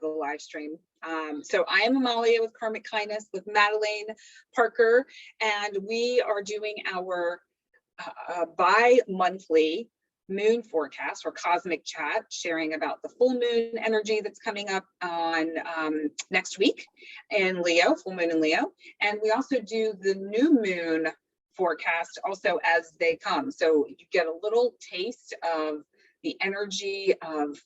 the live stream. So I am Amalia with Karmic Kindness with Madeleine Parker, and we are doing our bi-monthly moon forecast or cosmic chat, sharing about the full moon energy that's coming up on next week in Leo, full moon in Leo. And we also do the new moon forecast also as they come. So you get a little taste of the energy of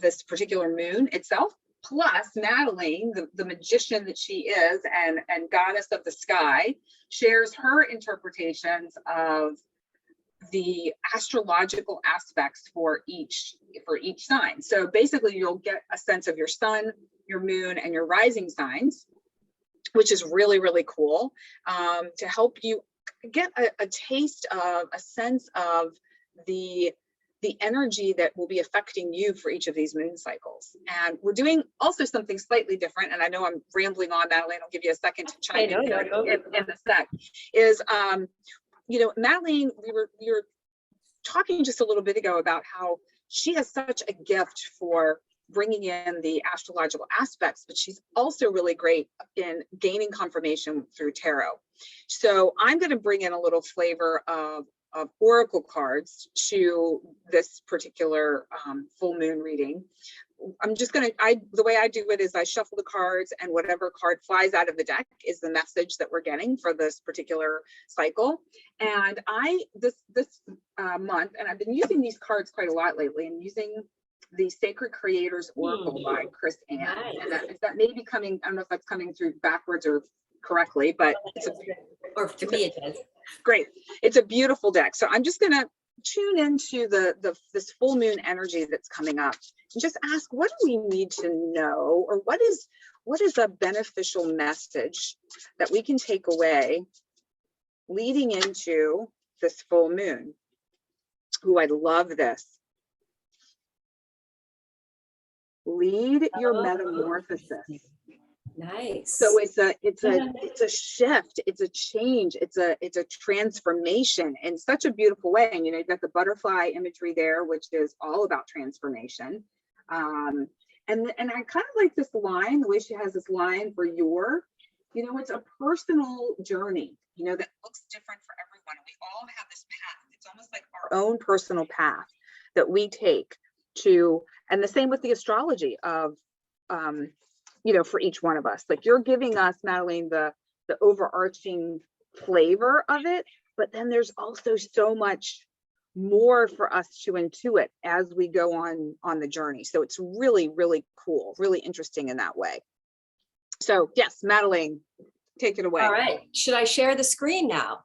this particular moon itself. Plus, Madeleine, the magician that she is and goddess of the sky, shares her interpretations of the astrological aspects for each sign. So basically, you'll get a sense of your sun, your moon, and your rising signs, which is really, really cool, to help you get a taste of, a sense of the energy that will be affecting you for each of these moon cycles. And we're doing also something slightly different, and I know I'm rambling on, Madeleine, I'll give you a second to chime in a sec, is, you know, Madeleine, we were talking just a little bit ago about how she has such a gift for bringing in the astrological aspects, but she's also really great in gaining confirmation through tarot. So I'm going to bring in a little flavor of oracle cards to this particular full moon reading. I'm just going to, the way I do it is I shuffle the cards, and whatever card flies out of the deck is the message that we're getting for this particular cycle. And this month, and I've been using these cards quite a lot lately, I'm using the Sacred Creators Oracle by Chris Ann. Nice. And that may be coming, I don't know if that's coming through backwards or correctly, but to me it does. Great. It's a beautiful deck. So I'm just going to tune into this full moon energy that's coming up and just ask, what do we need to know, or what is a beneficial message that we can take away leading into this full moon? Ooh, I love this. Lead your metamorphosis. Nice. So it's a shift, it's a change, it's a transformation in such a beautiful way. And you know, you've got the butterfly imagery there, which is all about transformation. And I kind of like this line, the way she has this line for your, you know, it's a personal journey, you know, that looks different for everyone. And we all have this path. It's almost like our own personal path that we take to, and the same with the astrology of, you know, for each one of us. Like, you're giving us, Madeleine, the overarching flavor of it, but then there's also so much more for us to intuit as we go on the journey. So it's really, really cool, really interesting in that way. So yes, Madeleine, take it away. All right. Should I share the screen now?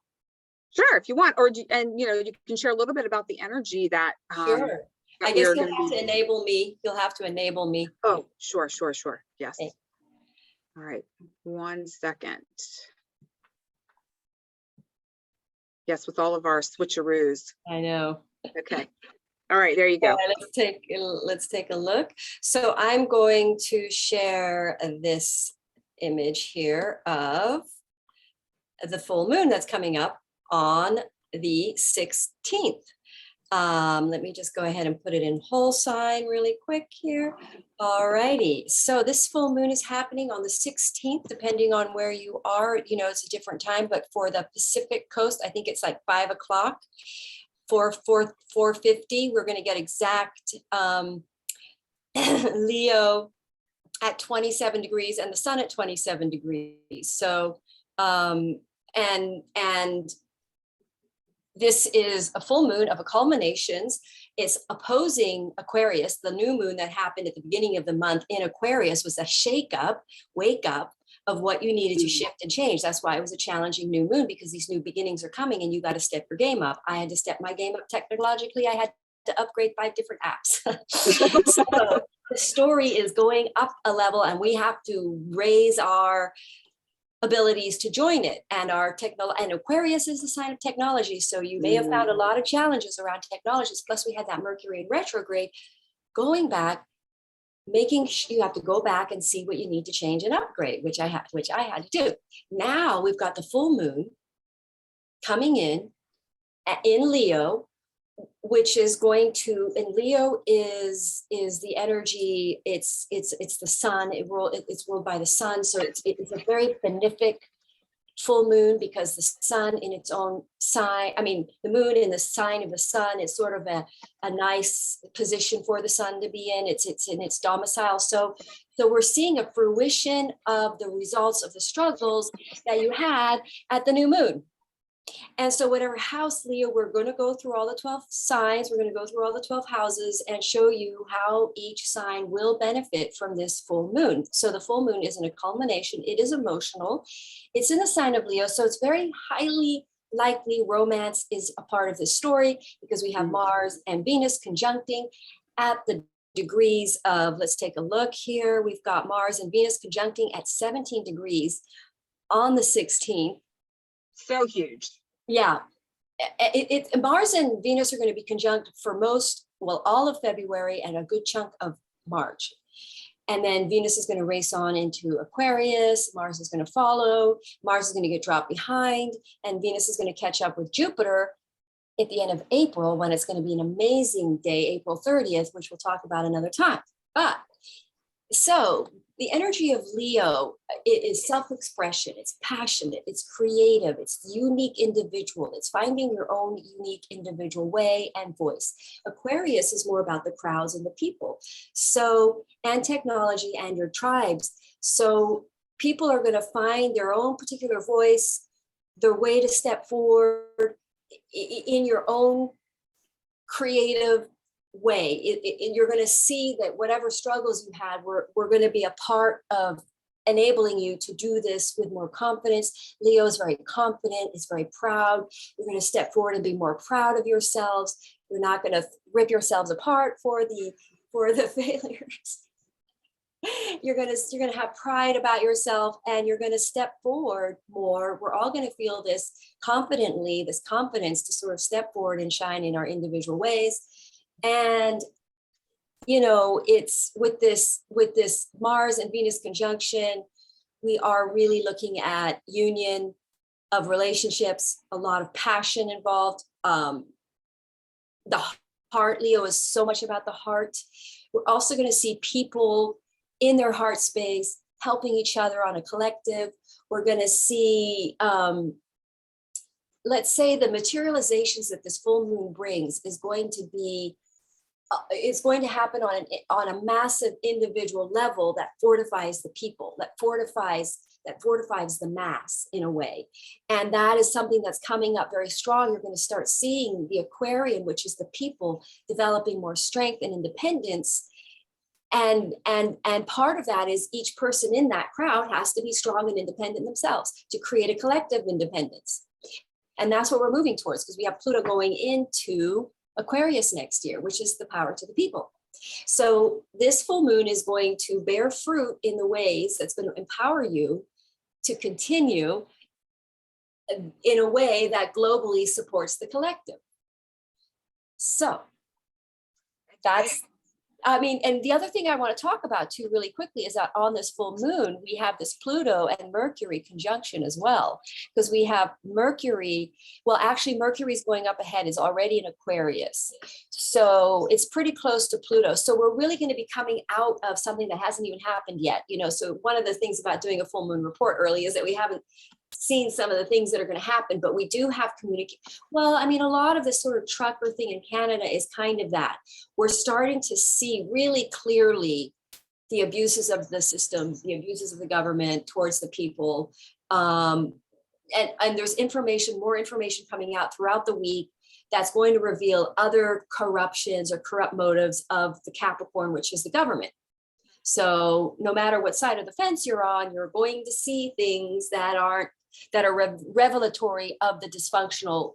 Sure, if you want, and you know, you can share a little bit about the energy that. Sure. I guess you'll have to enable me. You'll have to enable me. Oh, sure. Yes. Okay. All right. 1 second. Yes, with all of our switcheroos. I know. Okay. All right, there you go. Let's take a look. So I'm going to share this image here of the full moon that's coming up on the 16th. Let me just go ahead and put it in whole sign really quick here. All righty. So this full moon is happening on the 16th, depending on where you are. You know, it's a different time, but for the Pacific coast, I think it's like 5 o'clock. For 4:50, we're going to get exact Leo at 27 degrees and the sun at 27 degrees. So, and this is a full moon of a culminations. It's opposing Aquarius. The new moon that happened at the beginning of the month in Aquarius was a wake up of what you needed to shift and change. That's why it was a challenging new moon, because these new beginnings are coming and you got to step your game up. I had to step my game up technologically. I had to upgrade 5 different apps. So the story is going up a level, and we have to raise our abilities to join it. And and Aquarius is the sign of technology. So you may have found a lot of challenges around technologies. Plus we had that Mercury in retrograde. Going back, you have to go back and see what you need to change and upgrade, which I had to do. Now we've got the full moon coming in Leo, which is going to, and Leo is the energy, it's the sun, it's ruled by the sun. So it's a very benefic full moon, because the sun in its own sign, I mean, the moon in the sign of the sun is sort of a nice position for the sun to be in. It's in its domicile. So we're seeing a fruition of the results of the struggles that you had at the new moon. And so whatever house, Leo, we're going to go through all the 12 signs. We're going to go through all the 12 houses and show you how each sign will benefit from this full moon. So the full moon isn't a culmination. It is emotional. It's in the sign of Leo. So it's very highly likely romance is a part of this story, because we have Mars and Venus conjuncting at the degrees of, let's take a look here. We've got Mars and Venus conjuncting at 17 degrees on the 16th. So huge. Yeah. Mars and Venus are going to be conjunct for all of February and a good chunk of March. And then Venus is going to race on into Aquarius. Mars is going to follow. Mars is going to get dropped behind. And Venus is going to catch up with Jupiter at the end of April, when it's going to be an amazing day, April 30th, which we'll talk about another time. But so the energy of Leo, it is self-expression, it's passionate, it's creative, it's unique individual, it's finding your own unique individual way and voice. Aquarius is more about the crowds and the people. So, and technology and your tribes. So people are going to find their own particular voice, their way to step forward in your own creative way. You're going to see that whatever struggles you had, we're going to be a part of enabling you to do this with more confidence. Leo is very confident, is very proud. You're going to step forward and be more proud of yourselves. You're not going to rip yourselves apart for the failures. You're going to have pride about yourself, and you're going to step forward more. We're all going to feel this confidently, this confidence to sort of step forward and shine in our individual ways. And, you know, it's with this Mars and Venus conjunction, we are really looking at union of relationships, a lot of passion involved. The heart, Leo is so much about the heart. We're also going to see people in their heart space helping each other on a collective. We're going to see, let's say, the materializations that this full moon brings is going to be, it's going to happen on a massive individual level that fortifies the people, that fortifies the mass in a way. And that is something that's coming up very strong. You're going to start seeing the Aquarian, which is the people, developing more strength and independence. And part of that is each person in that crowd has to be strong and independent themselves to create a collective independence. And that's what we're moving towards, because we have Pluto going into Aquarius next year, which is the power to the people. So this full moon is going to bear fruit in the ways that's going to empower you to continue in a way that globally supports the collective. So that's, I mean, and the other thing I want to talk about too really quickly is that on this full moon, we have this Pluto and Mercury conjunction as well, because we have Mercury, well, actually Mercury's going up ahead, is already in Aquarius. So it's pretty close to Pluto. So we're really going to be coming out of something that hasn't even happened yet. You know, so one of the things about doing a full moon report early is that we haven't seen some of the things that are going to happen, but we do have communicate. Well, I mean, a lot of this sort of trucker thing in Canada is kind of that. We're starting to see really clearly the abuses of the system, the abuses of the government towards the people. And there's more information coming out throughout the week that's going to reveal other corruptions or corrupt motives of the Capricorn, which is the government. So no matter what side of the fence you're on, you're going to see things that are revelatory of the dissfunctional,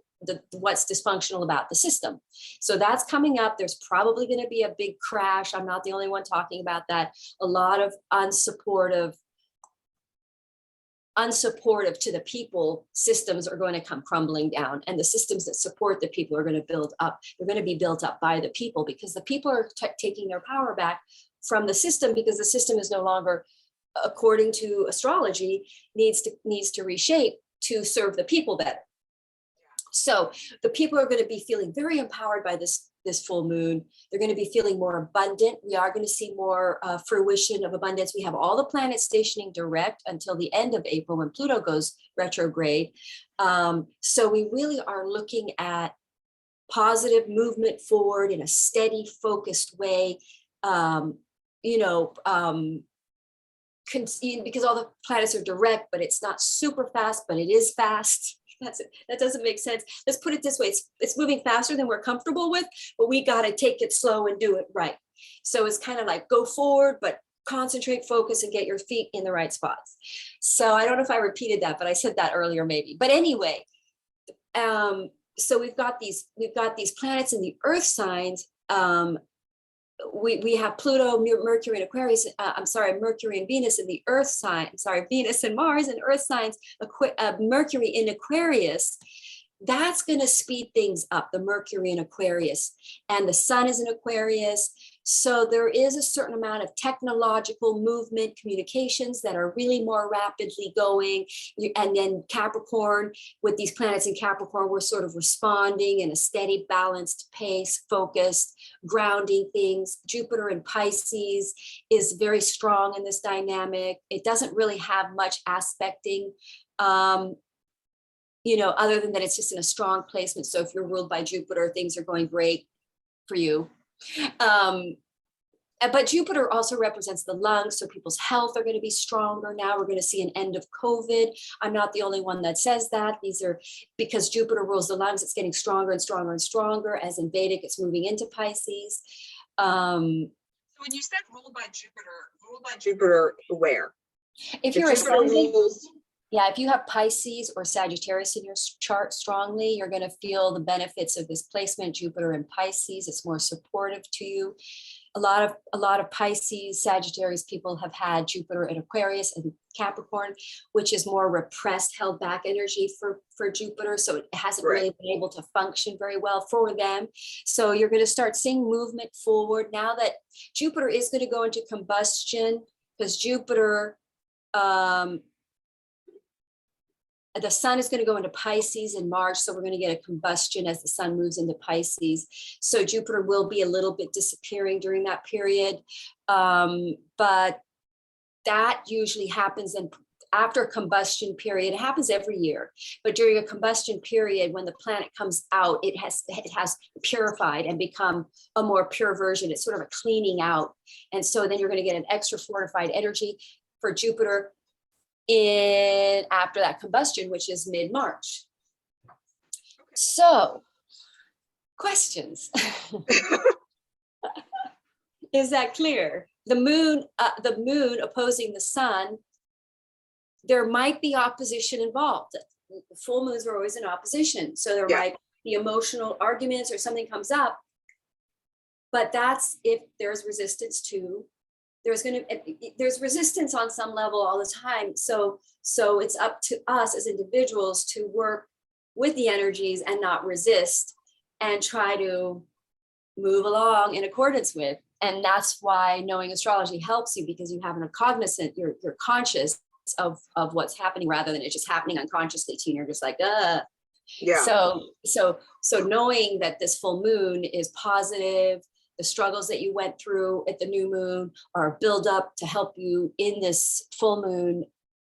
what's dysfunctional about the system. So that's coming up. There's probably going to be a big crash. I'm not the only one talking about that. A lot of unsupportive to the people systems are going to come crumbling down, and the systems that support the people are going to build up. They're going to be built up by the people, because the people are taking their power back from the system, because the system is no longer, according to astrology, needs to reshape to serve the people better. So the people are going to be feeling very empowered by this full moon. They're going to be feeling more abundant. We are going to see more fruition of abundance. We have all the planets stationing direct until the end of April when Pluto goes retrograde. So we really are looking at positive movement forward in a steady, focused way. Because all the planets are direct, but it's not super fast, but it is fast. That doesn't make sense. Let's put it this way. It's moving faster than we're comfortable with, but we got to take it slow and do it right. So it's kind of like go forward, but concentrate, focus, and get your feet in the right spots. So I don't know if I repeated that, but I said that earlier maybe. But anyway, so we've got these planets in the earth signs. We have Pluto, Mercury, and Aquarius. Mercury and Venus in the earth sign. Venus and Mars in earth signs. Mercury in Aquarius. That's going to speed things up, the Mercury in Aquarius. And the sun is in Aquarius. So there is a certain amount of technological movement, communications that are really more rapidly going. And then Capricorn, with these planets in Capricorn, we're sort of responding in a steady, balanced pace, focused, grounding things. Jupiter in Pisces is very strong in this dynamic. It doesn't really have much aspecting, other than that it's just in a strong placement. So if you're ruled by Jupiter, things are going great for you. But Jupiter also represents the lungs, so people's health are going to be stronger. Now we're going to see an end of COVID. I'm not the only one that says that. These are because Jupiter rules the lungs, it's getting stronger and stronger and stronger. As in Vedic, it's moving into Pisces. So when you said ruled by Jupiter where? If you're ascending, yeah, if you have Pisces or Sagittarius in your chart strongly, you're going to feel the benefits of this placement. Jupiter in Pisces, it's more supportive to you. A lot of Pisces, Sagittarius people have had Jupiter in Aquarius and Capricorn, which is more repressed, held back energy for Jupiter. So it hasn't really been able to function very well for them. So you're going to start seeing movement forward now that Jupiter is going to go into combustion, because Jupiter, the sun is going to go into Pisces in March. So we're going to get a combustion as the sun moves into Pisces. So Jupiter will be a little bit disappearing during that period. But that usually happens after a combustion period. It happens every year, but during a combustion period, when the planet comes out, it has purified and become a more pure version. It's sort of a cleaning out. And so then you're going to get an extra fortified energy for Jupiter after that combustion, which is mid-March. So, questions. Is that clear? The moon opposing the sun, there might be opposition involved. Full moons are always in opposition. So there might be emotional arguments or something comes up, but that's if there's resistance to there's resistance on some level all the time. So it's up to us as individuals to work with the energies and not resist and try to move along in accordance with. And that's why knowing astrology helps you, because you have a cognizant, you're conscious of what's happening rather than it just happening unconsciously to you. You're just like, Yeah. So knowing that this full moon is positive, the struggles that you went through at the new moon are build up to help you in this full moon,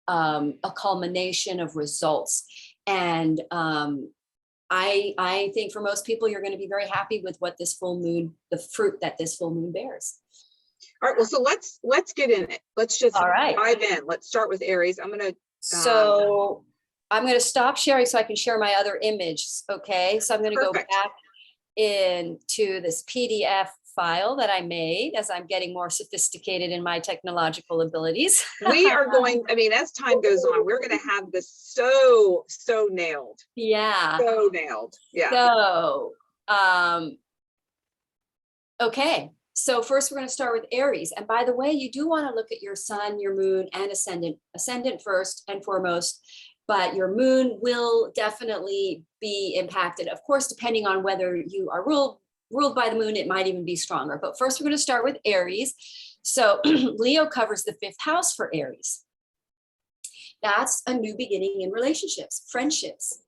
a culmination of results. And I think for most people, you're going to be very happy with what this full moon, the fruit that this full moon bears. All right. Well, so let's get in it. Let's just dive in. Let's start with Aries. I'm going to stop sharing so I can share my other image. Okay. So I'm going to go back into this PDF file that I made as I'm getting more sophisticated in my technological abilities. We are going, as time goes on, we're going to have this so nailed. Yeah. So nailed. Yeah. So, okay. So first we're going to start with Aries. And by the way, you do want to look at your sun, your moon, and ascendant first and foremost, but your moon will definitely be impacted. Of course, depending on whether you are ruled by the moon, it might even be stronger. But first we're going to start with Aries. So Leo covers the 5th house for Aries. That's a new beginning in relationships, friendships,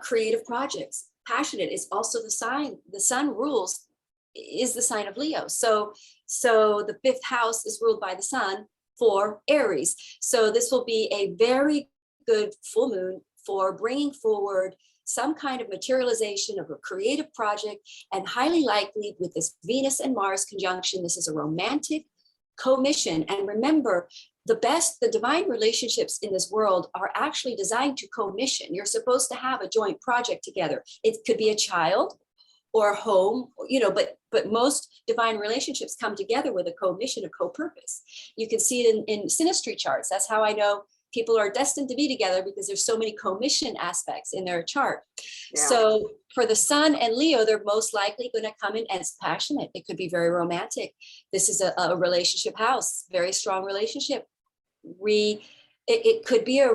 creative projects, passionate is also the sign. The sun rules is the sign of Leo. So the fifth house is ruled by the sun for Aries. So this will be a very good full moon for bringing forward some kind of materialization of a creative project, and highly likely with this Venus and Mars conjunction, this is a romantic commission. And remember, the divine relationships in this world are actually designed to commission. You're supposed to have a joint project together. It could be a child or a home, but most divine relationships come together with a co-mission, a co-purpose. You can see it in synastry charts. That's how I know people are destined to be together, because there's so many commission aspects in their chart. Yeah. So for the sun and Leo, they're most likely going to come in as passionate. It could be very romantic. This is a relationship house, very strong relationship. It could be a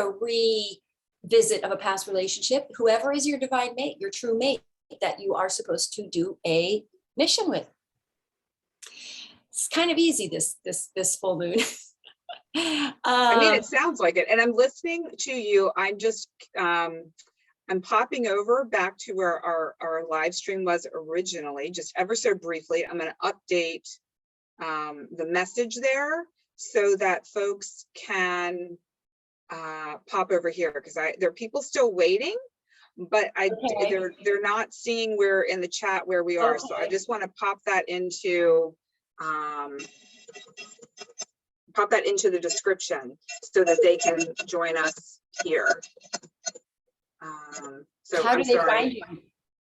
revisit of a past relationship. Whoever is your divine mate, your true mate, that you are supposed to do a mission with. It's kind of easy, this full moon. I mean, it sounds like it. And I'm listening to you. I'm just, I'm popping over back to where our live stream was originally, just ever so briefly. I'm going to update the message there so that folks can pop over here, because there are people still waiting, but they're not seeing where in the chat where we are. Okay. So I just want to pop that into the description so that they can join us here. So how do they find you?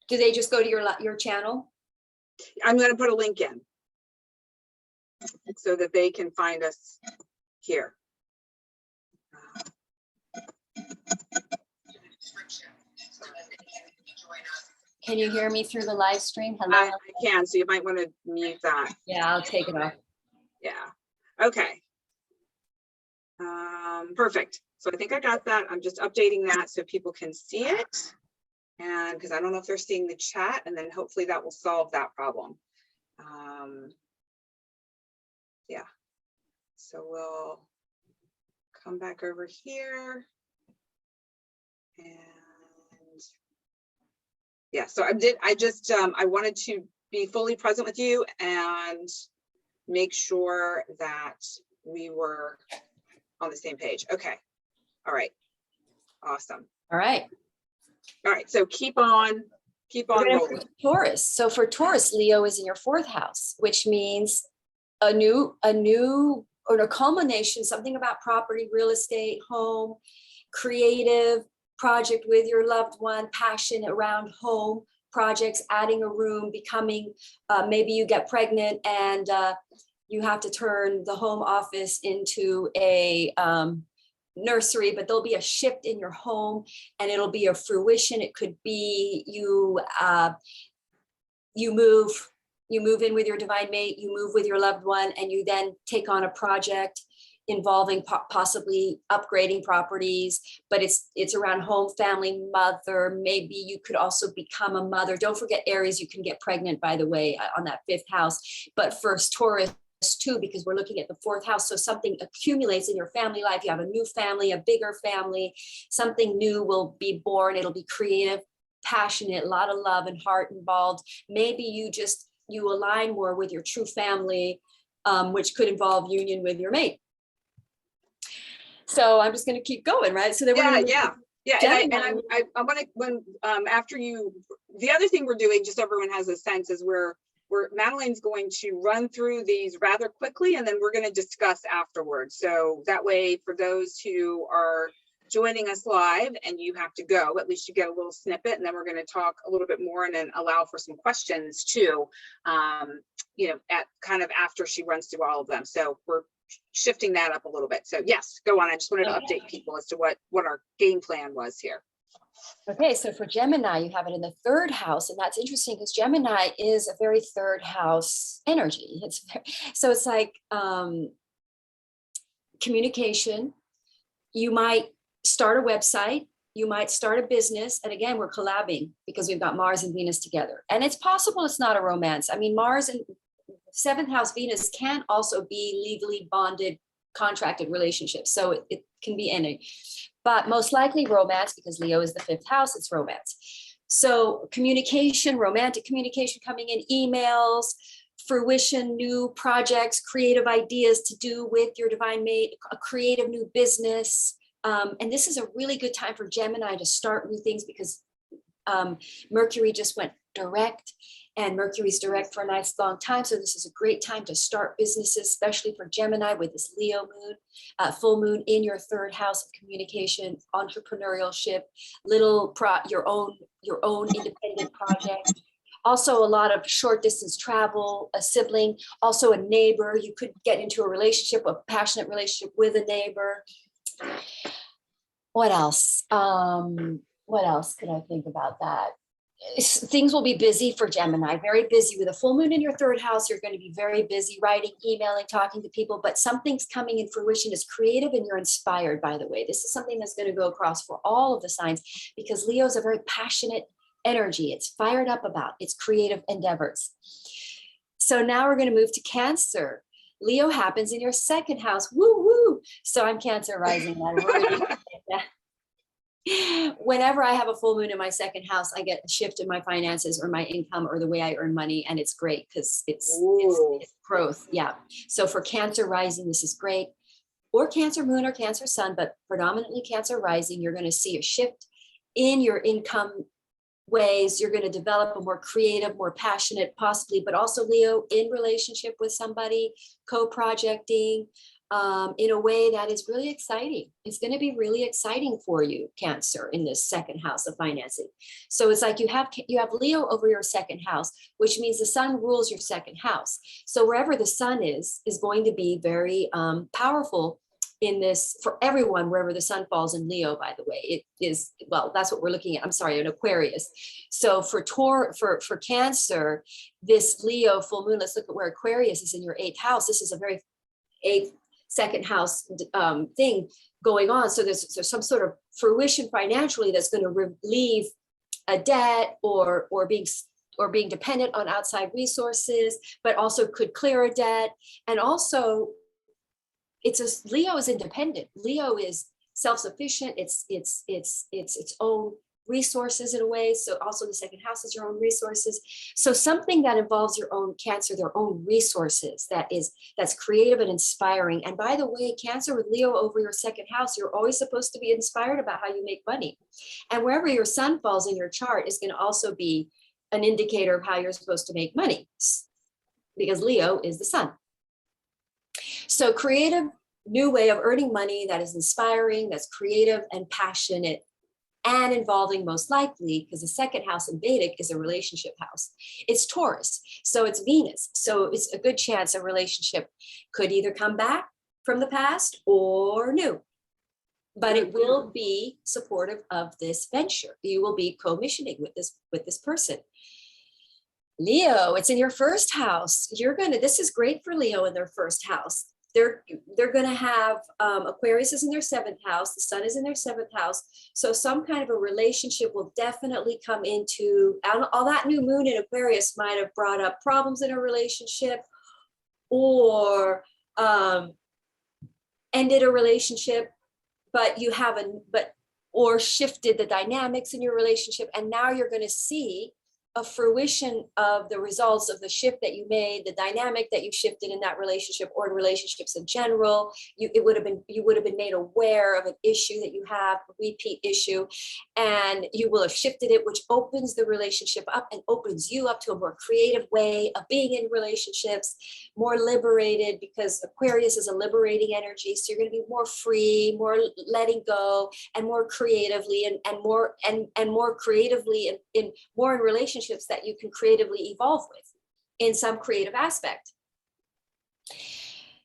Do they just go to your channel? I'm going to put a link in so that they can find us here. Can you hear me through the live stream? Hello? I can, so you might want to mute that. Yeah, I'll take it off. Yeah. Okay. Perfect. So I think I got that. I'm just updating that so people can see it. And because I don't know if they're seeing the chat, and then hopefully that will solve that problem. Yeah. So we'll come back over here. And yeah, so I wanted to be fully present with you and make sure that we were on the same page. Okay. All right. Awesome. All right. All right. So keep on rolling. Taurus. So for Taurus, Leo is in your fourth house, which means a new or a culmination, something about property, real estate, home, creative project with your loved one, passion around home projects, adding a room, becoming, maybe you get pregnant and you have to turn the home office into a nursery, but there'll be a shift in your home and it'll be a fruition. It could be you move in with your divine mate, you move with your loved one, and you then take on a project involving possibly upgrading properties, but it's around home, family, mother. Maybe you could also become a mother. Don't forget Aries, you can get pregnant, by the way, on that fifth house. But first Taurus too, because we're looking at the fourth house. So something accumulates in your family life. You have a new family, a bigger family, something new will be born. It'll be creative, passionate, a lot of love and heart involved. Maybe you align more with your true family, which could involve union with your mate. So I'm just going to keep going, right? So then yeah. And I want to, after you, the other thing we're doing, just so everyone has a sense, is Madeline's going to run through these rather quickly, and then we're going to discuss afterwards. So that way, for those who are joining us live and you have to go, at least you get a little snippet, and then we're going to talk a little bit more and then allow for some questions too, at kind of after she runs through all of them. So we're shifting that up a little bit. So yes, go on. I just wanted to update people as to what our game plan was here. Okay, so for Gemini, you have it in the third house, and that's interesting because Gemini is a very third house energy. It's like communication. You might start a website, you might start a business, and again, we're collabing because we've got Mars and Venus together. And it's possible it's not a romance. I mean, Mars and seventh house Venus can also be legally bonded, contracted relationships. So it can be any. but most likely romance, because Leo is the 5th house, it's romance. So communication, romantic communication coming in, emails, fruition, new projects, creative ideas to do with your divine mate, a creative new business. And this is a really good time for Gemini to start new things, because Mercury just went direct, and Mercury's direct for a nice long time. So this is a great time to start businesses, especially for Gemini with this Leo moon, full moon in your 3rd house of communication, entrepreneurship, your own independent project. Also a lot of short distance travel, a sibling, also a neighbor. You could get into a relationship, a passionate relationship with a neighbor. What else? What else could I think about that? Things will be busy for Gemini, very busy. With a full moon in your 3rd house, you're going to be very busy writing, emailing, talking to people, but something's coming in fruition. Is creative, and you're inspired, by the way. This is something that's going to go across for all of the signs, because Leo is a very passionate energy. It's fired up about its creative endeavors. So now we're going to move to Cancer. Leo happens in your 2nd house. Woo woo. So I'm Cancer rising. Whenever I have a full moon in my 2nd house, I get a shift in my finances or my income or the way I earn money. And it's great because it's growth. Yeah. So for Cancer rising, this is great. Or Cancer moon or Cancer sun, but predominantly Cancer rising, you're going to see a shift in your income ways. You're going to develop a more creative, more passionate, possibly, but also Leo in relationship with somebody, co-projecting, in a way that is really exciting. It's going to be really exciting for you, Cancer, in this 2nd house of financing. So it's like you have Leo over your 2nd house, which means the sun rules your 2nd house. So wherever the sun is going to be very powerful in this for everyone, wherever the sun falls in Leo, by the way. It is, well, that's what we're looking at. I'm sorry, an Aquarius. So for Cancer, this Leo full moon, let's look at where Aquarius is in your 8th house. This is a very 8th, 2nd house thing going on. So there's some sort of fruition financially that's going to relieve a debt or being dependent on outside resources, but also could clear a debt. And also Leo is independent. Leo is self-sufficient. It's its own resources in a way. So also the 2nd house is your own resources. So something that involves your own Cancer, their own resources, that's creative and inspiring. And by the way, Cancer with Leo over your 2nd house, you're always supposed to be inspired about how you make money. And wherever your sun falls in your chart is going to also be an indicator of how you're supposed to make money, because Leo is the sun. So creative, new way of earning money that is inspiring, that's creative and passionate, and involving, most likely, because the 2nd house in Vedic is a relationship house. It's Taurus, so it's Venus. So it's a good chance a relationship could either come back from the past or new, but it will be supportive of this venture. You will be co-missioning with this person. Leo, it's in your 1st house. This is great for Leo in their 1st house. They're going to have Aquarius is in their 7th house. The sun is in their 7th house. So some kind of a relationship will definitely come into, all that new moon in Aquarius might have brought up problems in a relationship, or ended a relationship, or shifted the dynamics in your relationship. And now you're going to see a fruition of the results of the shift that you made, the dynamic that you shifted in that relationship or in relationships in general. You would have been made aware of an issue that you have, a repeat issue, and you will have shifted it, which opens the relationship up and opens you up to a more creative way of being in relationships, more liberated, because Aquarius is a liberating energy. So you're going to be more free, more letting go, and more creatively and more creatively in relationships that you can creatively evolve with in some creative aspect.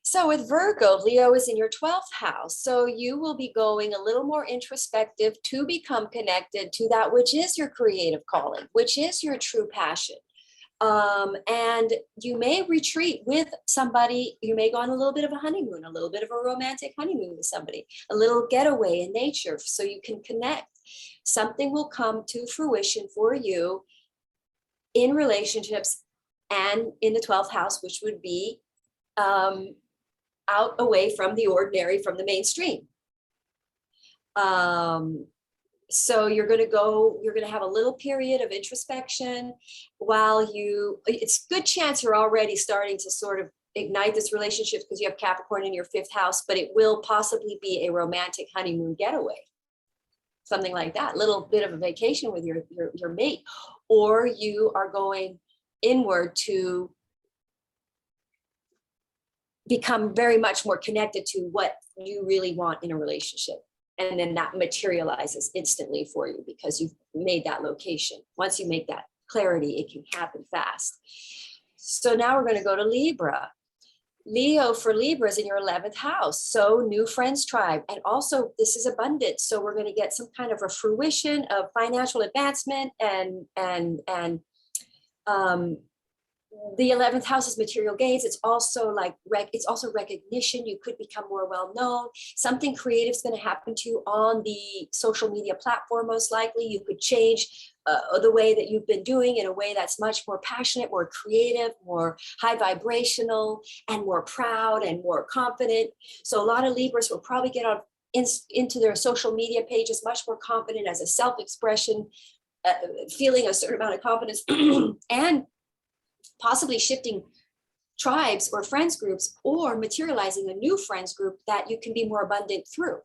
So with Virgo, Leo is in your 12th house. So you will be going a little more introspective to become connected to that which is your creative calling, which is your true passion. And you may retreat with somebody. You may go on a little bit of a honeymoon, a little bit of a romantic honeymoon with somebody, a little getaway in nature so you can connect. Something will come to fruition for you in relationships and in the 12th house, which would be out away from the ordinary, from the mainstream. So you're going to have a little period of introspection while it's a good chance you're already starting to sort of ignite this relationship because you have Capricorn in your 5th house, but it will possibly be a romantic honeymoon getaway. Something like that, little bit of a vacation with your mate, or you are going inward to become very much more connected to what you really want in a relationship. And then that materializes instantly for you because you've made that location. Once you make that clarity, it can happen fast. So now we're going to go to Libra. Leo for Libra is in your 11th house. So new friends tribe. And also this is abundance. So we're going to get some kind of a fruition of financial advancement and the 11th house is material gains. It's also like, it's also recognition. You could become more well-known. Something creative is going to happen to you on the social media platform. Most likely you could change the way that you've been doing in a way that's much more passionate, more creative, more high vibrational, and more proud and more confident. So a lot of Libras will probably get on into their social media pages much more confident as a self-expression, feeling a certain amount of confidence and possibly shifting tribes or friends groups or materializing a new friends group that you can be more abundant through.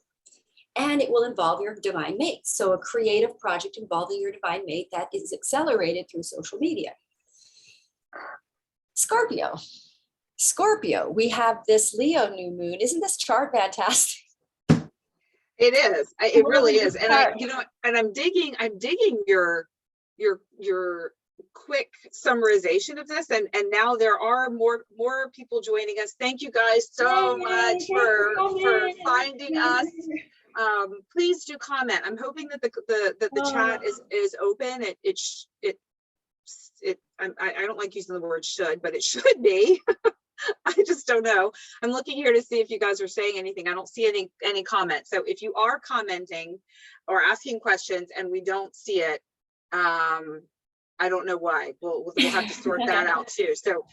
And it will involve your divine mate. So a creative project involving your divine mate that is accelerated through social media. Scorpio. Scorpio, we have this Leo new moon. Isn't this chart fantastic? It is. It really is. And I'm digging your quick summarization of this, and now there are more people joining us. Thank you guys so much for finding us. Please do comment. I'm hoping that the chat is open. I don't like using the word should, but it should be. I just don't know. I'm looking here to see if you guys are saying anything. I don't see any comments. So if you are commenting or asking questions and we don't see it, I don't know why. We'll have to sort that out too. So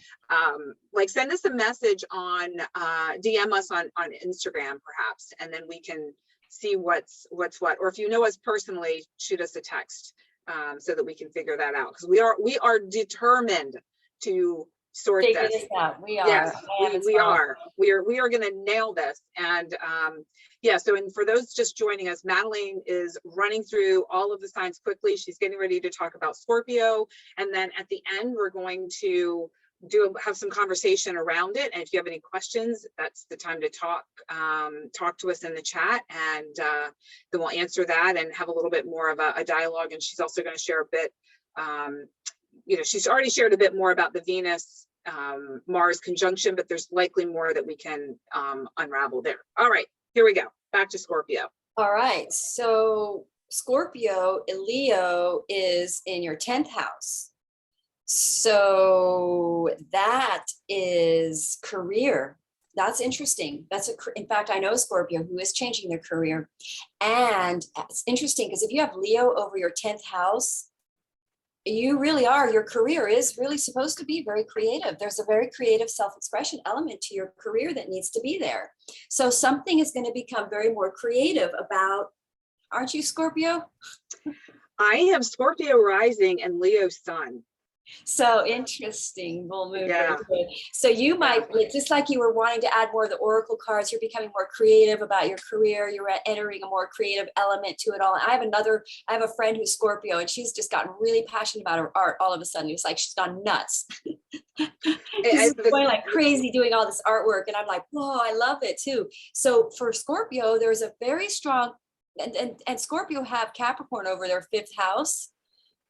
like send us a message on DM us on Instagram perhaps, and then we can see what's what. Or if you know us personally, shoot us a text so that we can figure that out, because we are determined to sort this out. We are. Yes, we are going to nail this. And yeah, so, and for those just joining us, Madeline is running through all of the signs quickly. She's getting ready to talk about Scorpio, and then at the end we're going to have some conversation around it. And if you have any questions, that's the time to talk to us in the chat, and then we'll answer that and have a little bit more of a dialogue. And she's also going to share a bit, she's already shared a bit more about the Venus Mars conjunction, but there's likely more that we can unravel there. All right, here we go. Back to Scorpio. All right, so Scorpio, Leo is in your 10th house. So that is career. That's interesting. In fact, I know a Scorpio who is changing their career. And it's interesting because if you have Leo over your 10th house, you really are, your career is really supposed to be very creative. There's a very creative self-expression element to your career that needs to be there. So something is going to become very more creative about, aren't you, Scorpio? I have Scorpio rising and Leo sun. So interesting, full moon. Yeah. So you might, just like you were wanting to add more of the oracle cards, you're becoming more creative about your career. You're entering a more creative element to it all. And I have a friend who's Scorpio, and she's just gotten really passionate about her art all of a sudden. It's like she's gone nuts. She's going like crazy doing all this artwork. And I'm like, whoa, I love it too. So for Scorpio, there's a very strong, and Scorpio have Capricorn over their 5th house.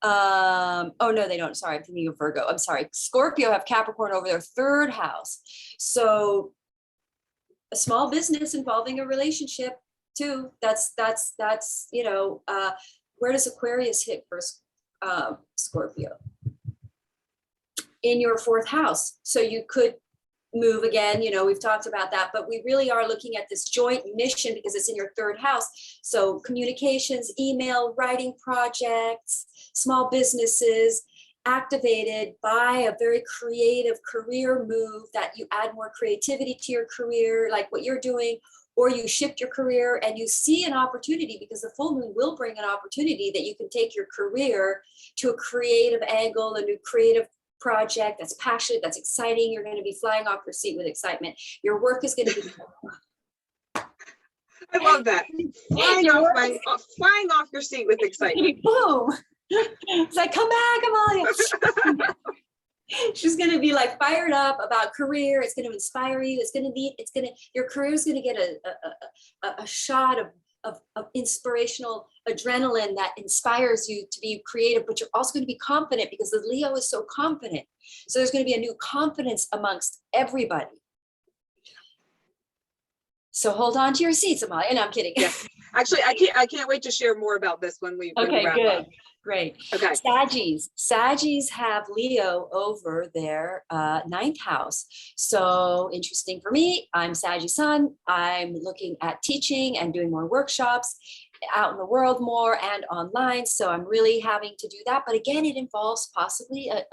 Oh no, they don't. Sorry, I'm thinking of Virgo. I'm sorry. Scorpio have Capricorn over their 3rd house. So a small business involving a relationship too. That's where does Aquarius hit for Scorpio? In your 4th house. So you could move again, we've talked about that, but we really are looking at this joint mission because it's in your 3rd house. So communications, email, writing projects, small businesses activated by a very creative career move that you add more creativity to your career, like what you're doing, or you shift your career and you see an opportunity, because the full moon will bring an opportunity that you can take your career to a creative angle, a new creative project that's passionate, that's exciting. You're going to be flying off your seat with excitement. Your work is going to be I love that. Flying off your seat with excitement. Boom. It's like, come back, Amalia. She's going to be like fired up about career. It's going to inspire you. Your career is going to get a shot of inspirational adrenaline that inspires you to be creative, but you're also going to be confident because the Leo is so confident. So there's going to be a new confidence amongst everybody. So hold on to your seats, Amalia. No, I'm kidding. Yes. Actually, I can't wait to share more about this when we wrap up. Great. Okay. Saggies have Leo over their ninth house. So interesting for me. I'm Saggy Sun. I'm looking at teaching and doing more workshops out in the world more and online. So I'm really having to do that. But again, it involves possibly a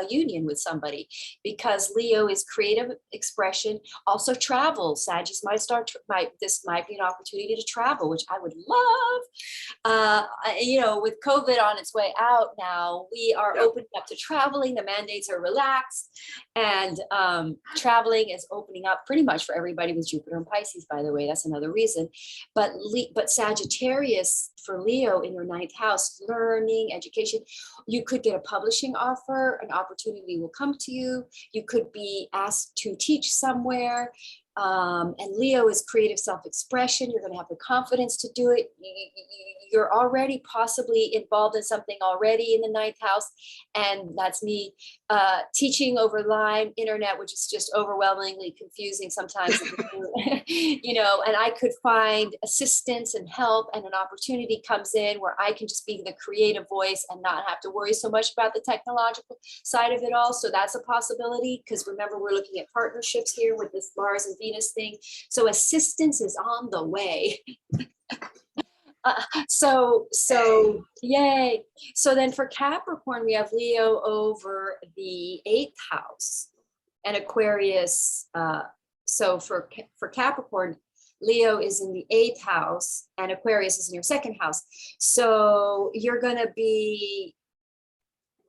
union with somebody, because Leo is creative expression, also travel. Saggies this might be an opportunity to travel, which I would love. With COVID on its way out now, we are opening up to traveling. The mandates are relaxed, and traveling is opening up pretty much for everybody with Jupiter and Pisces, by the way. That's another reason. But Sagittarius for Leo in your ninth house, learning, education. You could get a publishing offer, an opportunity will come to you. You could be asked to teach somewhere. And Leo is creative self-expression. You're going to have the confidence to do it. You're already possibly involved in something already in the ninth house. And that's me teaching over line internet, which is just overwhelmingly confusing sometimes. And I could find assistance and help, and an opportunity comes in where I can just be the creative voice and not have to worry so much about the technological side of it all. So that's a possibility, because remember, we're looking at partnerships here with this Mars and Venus thing. So assistance is on the way. So yay. So then for Capricorn, we have Leo over the 8th house and Aquarius. So for Capricorn, Leo is in the 8th house and Aquarius is in your 2nd house. So you're going to be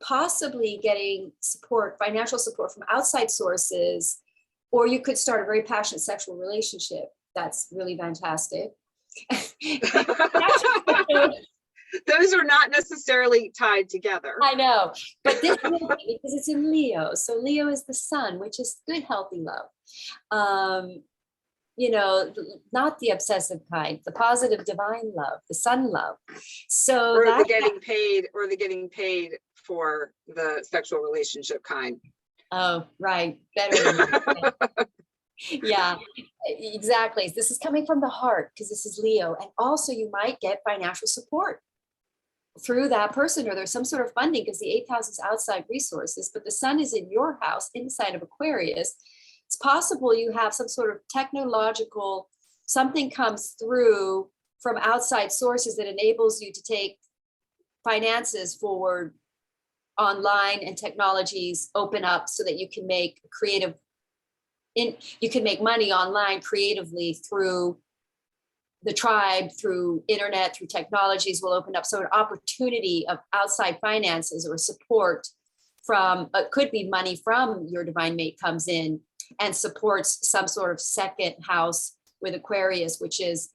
possibly getting support, financial support from outside sources, or you could start a very passionate sexual relationship. That's really fantastic. Those are not necessarily tied together. I know, but this will be, because it's in Leo. So Leo is the sun, which is good, healthy love. Not the obsessive kind, the positive divine love, the sun love. So or the getting paid for the sexual relationship kind. Oh, right. Better than that. Yeah, exactly. This is coming from the heart, because this is Leo. And also you might get financial support through that person, or there's some sort of funding, because the 8th house is outside resources, but the sun is in your house inside of Aquarius. It's possible you have some sort of technological, something comes through from outside sources that enables you to take finances forward online, and technologies open up so that you can make you can make money online creatively through the tribe, through internet, through technologies will open up. So an opportunity of outside finances or support from, could be money from your divine mate, comes in and supports some sort of 2nd house with Aquarius, which is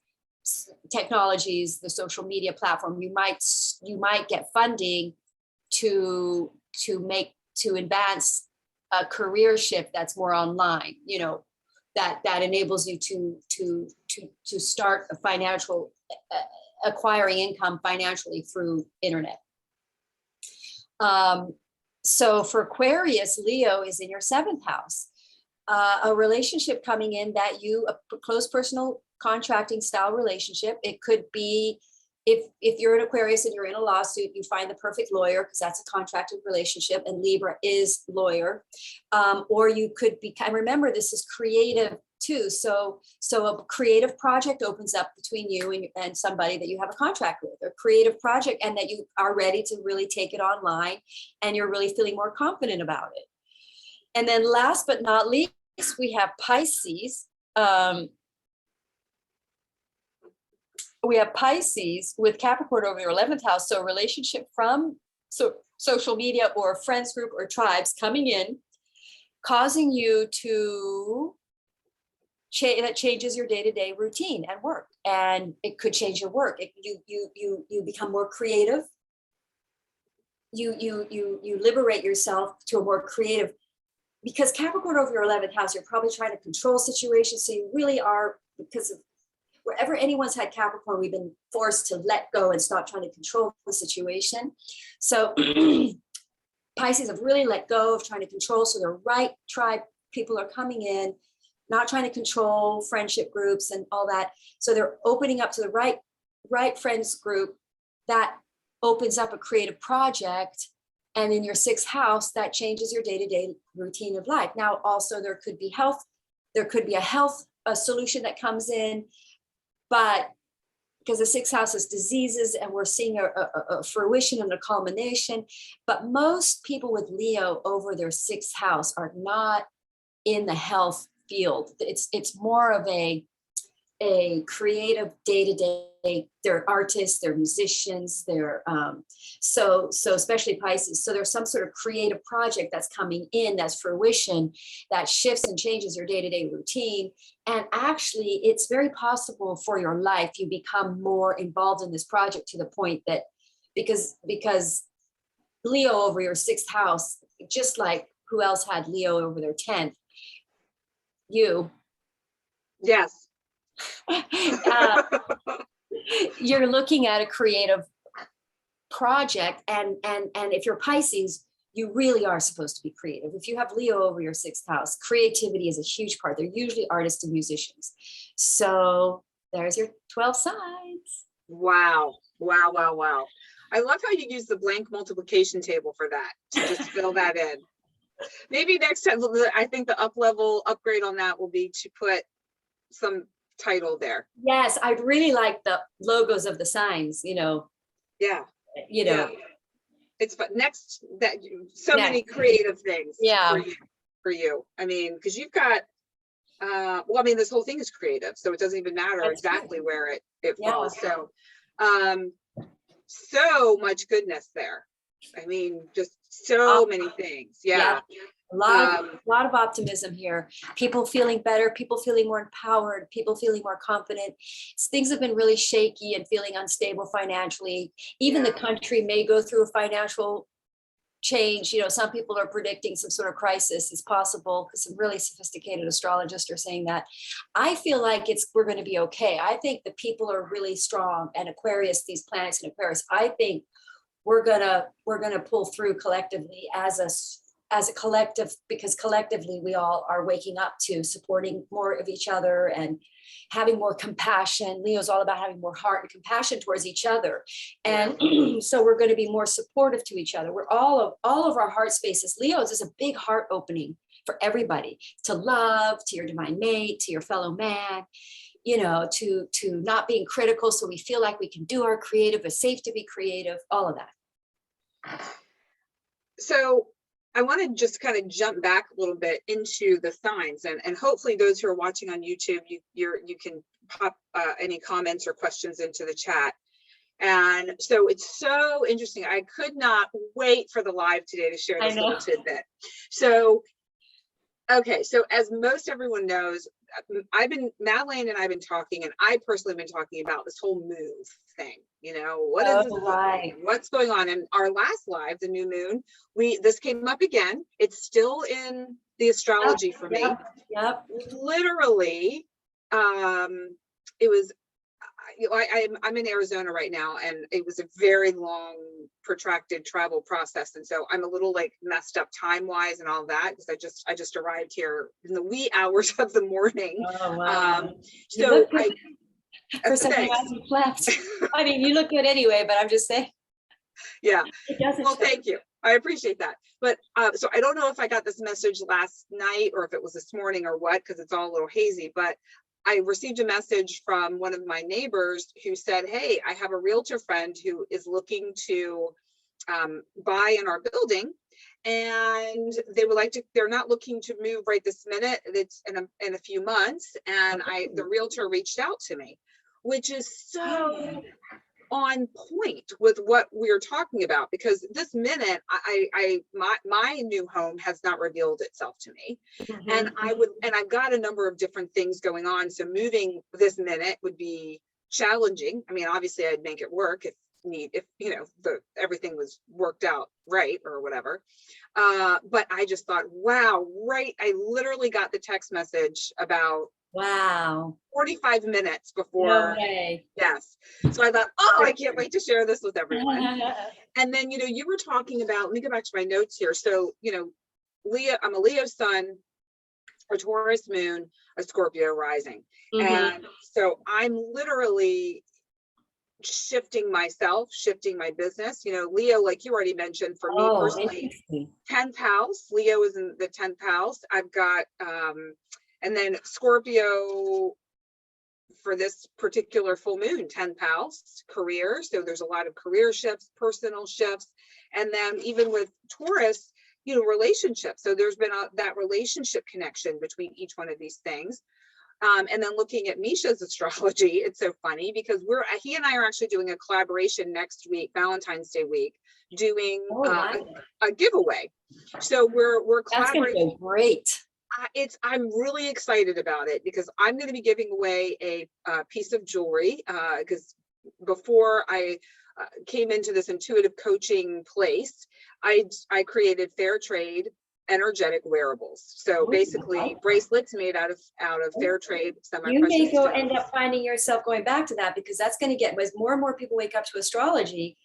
technologies, the social media platform. You might get funding to advance a career shift that's more online, that enables you to start a financial, acquiring income financially through internet. So for Aquarius, Leo is in your 7th house. A relationship coming in that a close personal contracting style relationship. It could be, if you're an Aquarius and you're in a lawsuit, you find the perfect lawyer, because that's a contracted relationship, and Libra is lawyer. Or you could be, and remember, this is creative too. So a creative project opens up between you and somebody that you have a contract with, a creative project, and that you are ready to really take it online, and you're really feeling more confident about it. And then last but not least, we have Pisces. we have Pisces with Capricorn over your 11th house. So relationship from social media or friends group or tribes coming in, causing you to that changes your day-to-day routine and work. And it could change your work. You become more creative. You liberate yourself to a more creative, because Capricorn over your 11th house, you're probably trying to control situations. So you really are, because of wherever anyone's had Capricorn, we've been forced to let go and stop trying to control the situation. So Pisces have really let go of trying to control. So the right tribe people are coming in, not trying to control friendship groups and all that. So they're opening up to the right friends group that opens up a creative project. And in your 6th house, that changes your day-to-day routine of life. Now, also there could be a health solution that comes in, but because the 6th house is diseases, and we're seeing a fruition and a culmination. But most people with Leo over their 6th house are not in the health field. It's more of a creative day-to-day. They're artists, they're musicians, they're so especially Pisces. So there's some sort of creative project that's coming in, that's fruition, that shifts and changes your day-to-day routine. And actually, it's very possible for your life you become more involved in this project to the point that because Leo over your 6th house, just like who else had Leo over their 10th? You. Yes. You're looking at a creative project, and if you're Pisces, you really are supposed to be creative. If you have Leo over your 6th house, creativity is a huge part. They're usually artists and musicians. So there's your 12 signs. Wow. I love how you use the blank multiplication table for that, to just fill that in. Maybe next time, I think the upgrade on that will be to put some title there. Yes, I'd really like the logos of the signs, Yeah. It's but next that many creative things for you. I mean, because you've got this whole thing is creative, so it doesn't even matter exactly where it falls. So so much goodness there. I mean, just so many things. Yeah. A lot of optimism here. People feeling better, people feeling more empowered, people feeling more confident. Things have been really shaky and feeling unstable financially. Even the country may go through a financial change. Some people are predicting some sort of crisis is possible, because some really sophisticated astrologists are saying that. I feel like we're going to be okay. I think the people are really strong, and Aquarius, these planets in Aquarius, I think we're gonna pull through collectively as a collective, because collectively we all are waking up to supporting more of each other and having more compassion. Leo's all about having more heart and compassion towards each other. And so we're going to be more supportive to each other. We're all of our heart spaces. Leo's is a big heart opening for everybody, to love, to your divine mate, to your fellow man, to not being critical. So we feel like we can do our creative, it's safe to be creative, all of that. So I want to just kind of jump back a little bit into the signs, and hopefully those who are watching on YouTube, you can pop any comments or questions into the chat. And so it's so interesting. I could not wait for the live today to share this little tidbit. So, okay, so as most everyone knows, Madeleine and I've been talking, and I personally have been talking about this whole move thing. What is this? What's going on? In our last live, the new moon, this came up again. It's still in the astrology for me. Yep. Literally, it was. I'm in Arizona right now, and it was a very long, protracted travel process, and so I'm a little messed up time wise and all that, because I just arrived here in the wee hours of the morning. Oh, wow. So for something you slept. I mean, you look good anyway, but I'm just saying. Yeah. It doesn't. Well, thank you. I appreciate that. But so I don't know if I got this message last night or if it was this morning or what, because it's all a little hazy, but I received a message from one of my neighbors who said, hey, I have a realtor friend who is looking to buy in our building, and they would they're not looking to move right this minute. It's in a few months. And the realtor reached out to me. which is so on point with what we're talking about, because this minute my new home has not revealed itself to me. And I've got a number of different things going on. So moving this minute would be challenging. I mean, obviously I'd make it work if everything was worked out right or whatever. But I just thought, wow, right. I literally got the text message about 45 minutes before. No way. Yes. So I thought, oh, I can't wait to share this with everyone. And then, you were talking about, let me go back to my notes here. So, Leo, I'm a Leo sun, a Taurus moon, a Scorpio rising. And so I'm literally shifting myself, shifting my business. Leo, like you already mentioned, for me personally, 10th house. Leo is in the 10th house. I've got, and then Scorpio for this particular full moon, 10th house, career. So there's a lot of career shifts, personal shifts. And then even with Taurus, relationships. So there's been that relationship connection between each one of these things. And then looking at Misha's astrology, it's so funny because he and I are actually doing a collaboration next week, Valentine's Day week, doing a giveaway. So we're collaborating. That's gonna go great. I'm really excited about it because I'm going to be giving away a piece of jewelry because before I came into this intuitive coaching place, I created fair trade energetic wearables. So basically bracelets made out of fair trade semi-precious You may stones. end up finding yourself going back to that, because that's going to get, as more and more people wake up to astrology,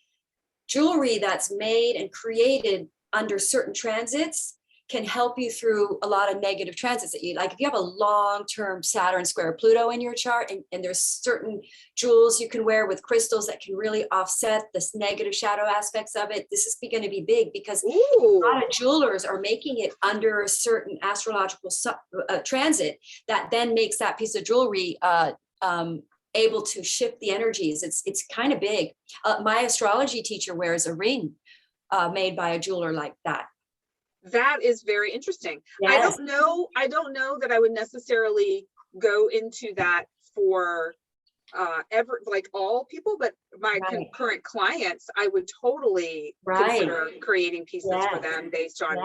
jewelry that's made and created under certain transits can help you through a lot of negative transits that you like. If you have a long-term Saturn square Pluto in your chart, and there's certain jewels you can wear with crystals that can really offset this negative shadow aspects of it, this is going to be big because a lot of jewelers are making it under a certain astrological transit that then makes that piece of jewelry able to shift the energies. It's kind of big. My astrology teacher wears a ring made by a jeweler like that. That is very interesting. Yes. I don't know that I would necessarily go into that for all people, but my current clients, I would totally consider creating pieces for them based on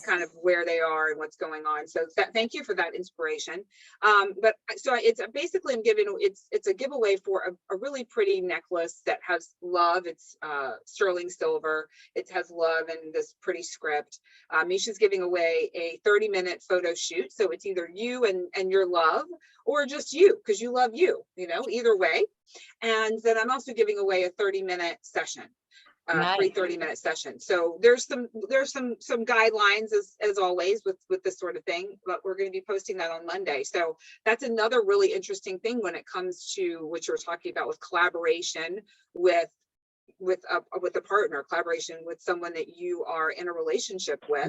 kind of where they are and what's going on. So thank you for that inspiration. But so it's basically it's a giveaway for a really pretty necklace that has love. It's sterling silver. It has love and this pretty script. Misha's giving away a 30-minute photo shoot. So it's either you and your love, or just you, because you love you, either way. And then I'm also giving away a 30-minute session, free 30-minute session. So there's some guidelines as always with this sort of thing, but we're going to be posting that on Monday. So that's another really interesting thing when it comes to what you're talking about with collaboration with a partner, collaboration with someone that you are in a relationship with,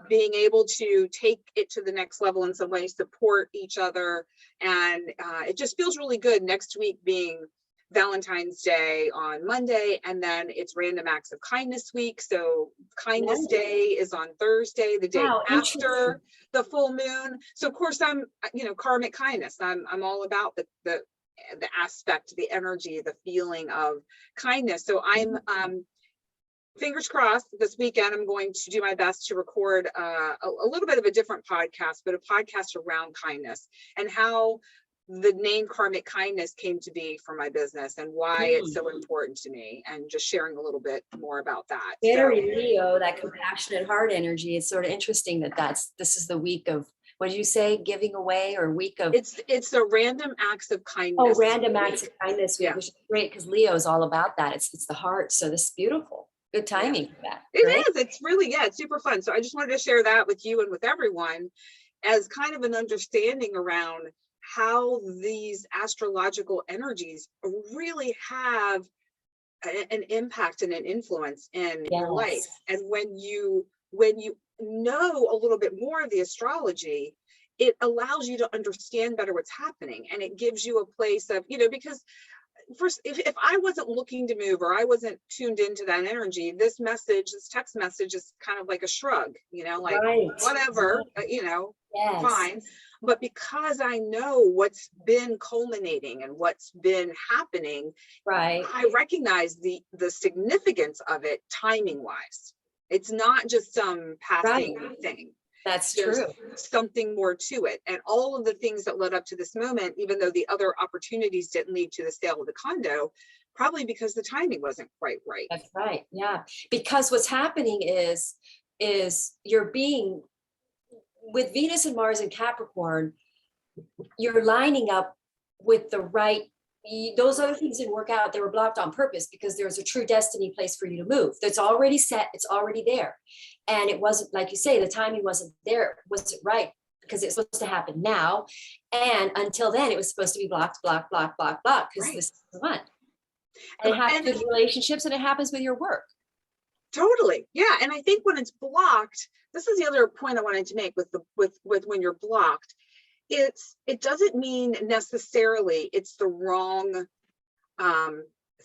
being able to take it to the next level in some way, support each other. And it just feels really good. Next week being Valentine's Day on Monday, and then it's Random Acts of Kindness week. So Kindness Day is on Thursday, the day after the full moon. So of course I'm, karmic kindness. I'm all about the aspect, the energy, the feeling of kindness. So I'm fingers crossed this weekend, I'm going to do my best to record a little bit of a different podcast, but a podcast around kindness and how the name Karmic Kindness came to be for my business and why it's so important to me, and just sharing a little bit more about that. Very Leo, that compassionate heart energy. It's sort of interesting this is the week of, what did you say, giving away, or week of? It's the Random Acts of Kindness. Oh, Random Acts of Kindness week, which is great because Leo is all about that. It's the heart. So this is beautiful. Good timing for that. It is. It's really, it's super fun. So I just wanted to share that with you and with everyone as kind of an understanding around how these astrological energies really have an impact and an influence in your life. And when you know a little bit more of the astrology, it allows you to understand better what's happening, and it gives you a place of, because first, if I wasn't looking to move, or I wasn't tuned into that energy, this text message is kind of like a shrug, whatever, fine. but because I know what's been culminating and what's been happening, Right. I recognize the significance of it timing wise. It's not just some passing thing. That's There's true. something more to it. And all of the things that led up to this moment, even though the other opportunities didn't lead to the sale of the condo, probably because the timing wasn't quite right. That's right. Yeah. Because what's happening is you're being, with Venus and Mars and Capricorn, you're lining up with the right, those other things didn't work out. They were blocked on purpose because there's a true destiny place for you to move. That's already set. It's already there. And it wasn't, like you say, the timing wasn't there, wasn't right, because it's supposed to happen now. And until then, it was supposed to be blocked, because this is the one. And it happens with relationships, and it happens with your work. Totally. Yeah. And I think when it's blocked, this is the other point I wanted to make with when you're blocked, it doesn't mean necessarily it's the wrong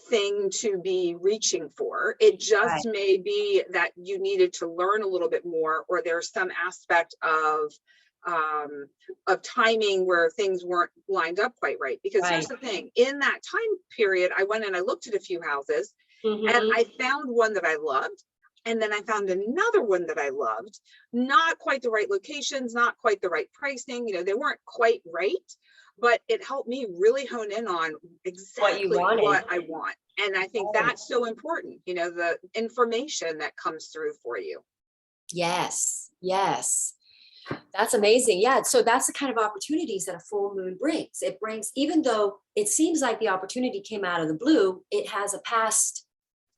thing to be reaching for. It just may be that you needed to learn a little bit more, or there's some aspect of timing where things weren't lined up quite right. Because here's the thing, in that time period, I went and I looked at a few houses, and I found one that I loved. And then I found another one that I loved, not quite the right locations, not quite the right pricing. You know, they weren't quite right, but it helped me really hone in on exactly what I want. And I think that's so important, you know, the information that comes through for you. Yes. Yes. That's amazing. Yeah. So that's the kind of opportunities that a full moon brings. It brings, even though it seems like the opportunity came out of the blue, it has a past.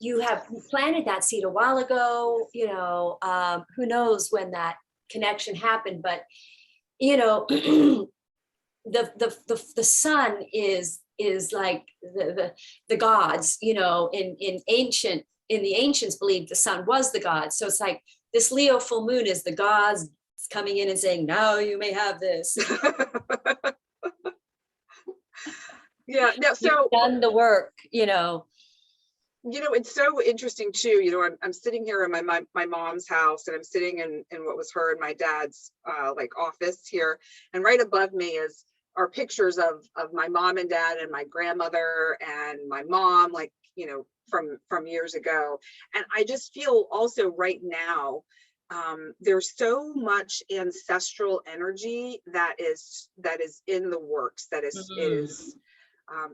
You planted that seed a while ago, you know, who knows when that connection happened, but, you know, the sun is like the gods, you know, in the ancients believed the sun was the god. So it's like this Leo full moon is the gods coming in and saying, now you may have this. Yeah. No, so you've done the work, you know. You know, it's so interesting too. You know, I'm sitting here in my mom's house, and I'm sitting in what was her and my dad's like office here, and right above me are pictures of my mom and dad and my grandmother and my mom, like, you know, from years ago. And I just feel also right now, there's so much ancestral energy that is in the works, that is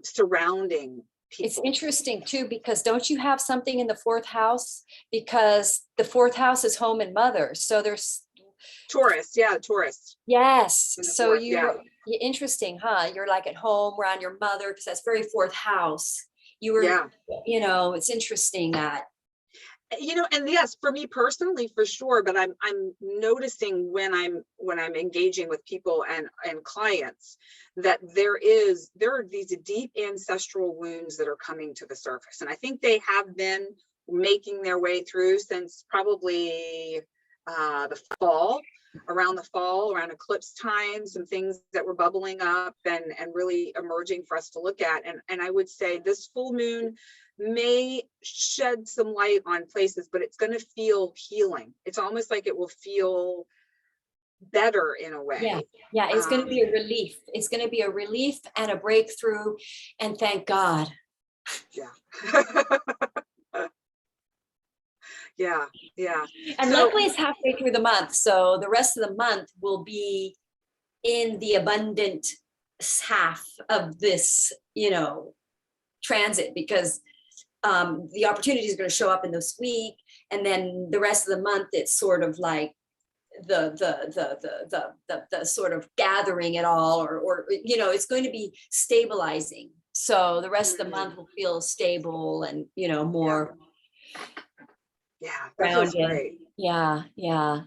surrounding people. It's interesting too, because don't you have something in the fourth house? Because the fourth house is home and mother. So there's Taurus. Yeah, Taurus. Yes. So you're interesting, huh? You're like at home around your mother, because that's very fourth house. You were, you know, it's interesting that. You know, and yes, for me personally, for sure, but I'm noticing when I'm engaging with people and clients that there are these deep ancestral wounds that are coming to the surface. And I think they have been making their way through since probably around eclipse time, some things that were bubbling up and really emerging for us to look at. And I would say this full moon may shed some light on places, but it's going to feel healing. It's almost like it will feel better in a way. Yeah, it's going to be a relief. It's going to be a relief and a breakthrough, and thank God. Yeah. And luckily it's halfway through the month, so the rest of the month will be in the abundant half of this, you know, transit, because the opportunity is going to show up in this week, and then the rest of the month it's sort of like the sort of gathering it all, or you know, it's going to be stabilizing. So the rest of the month will feel stable and, you know, more. Yeah, that feels great. Yeah.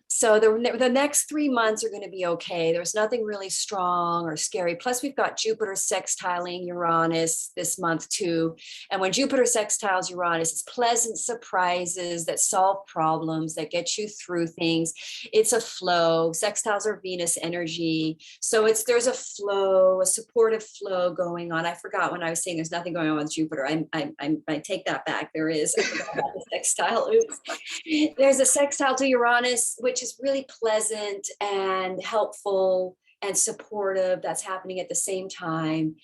So the next 3 months are going to be okay. There's nothing really strong or scary. Plus, we've got Jupiter sextiling Uranus this month too. And when Jupiter sextiles Uranus, it's pleasant surprises that solve problems, that get you through things. It's a flow. Sextiles are Venus energy. So there's a flow, a supportive flow going on. I forgot when I was saying there's nothing going on with Jupiter. I take that back. There is. I forgot about the sextile. Oops. There's a sextile to Uranus, which is really pleasant and helpful and supportive. That's happening at the same time.